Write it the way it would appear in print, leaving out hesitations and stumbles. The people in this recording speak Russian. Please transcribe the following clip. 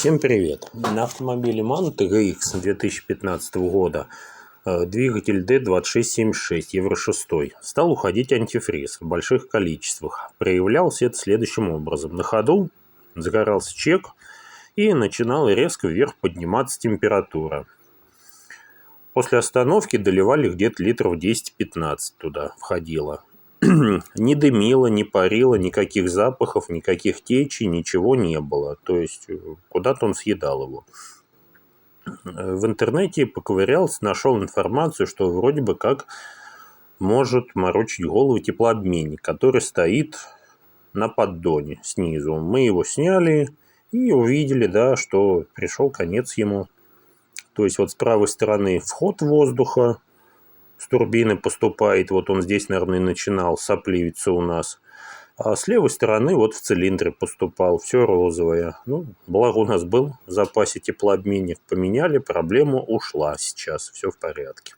Всем привет! На автомобиле MAN TGX 2015 года двигатель D2676 Евро 6 стал уходить антифриз в больших количествах. Проявлялся это следующим образом. На ходу загорался чек и начинала резко вверх подниматься температура. После остановки доливали где-то литров 10-15 туда входило. Не дымило, не парило, никаких запахов, никаких течей, ничего не было. То есть куда-то он съедал его. В интернете поковырялся, нашел информацию, что вроде бы как может морочить голову теплообменник, который стоит на поддоне снизу. Мы его сняли и увидели, да, что пришел конец ему. То есть вот с правой стороны вход воздуха с турбины поступает. Вот он здесь, наверное, начинал сопливиться у нас. А с левой стороны вот в цилиндре поступал. Все розовое. Ну, благо у нас был в запасе теплообменник. Поменяли, проблема ушла сейчас. Все в порядке.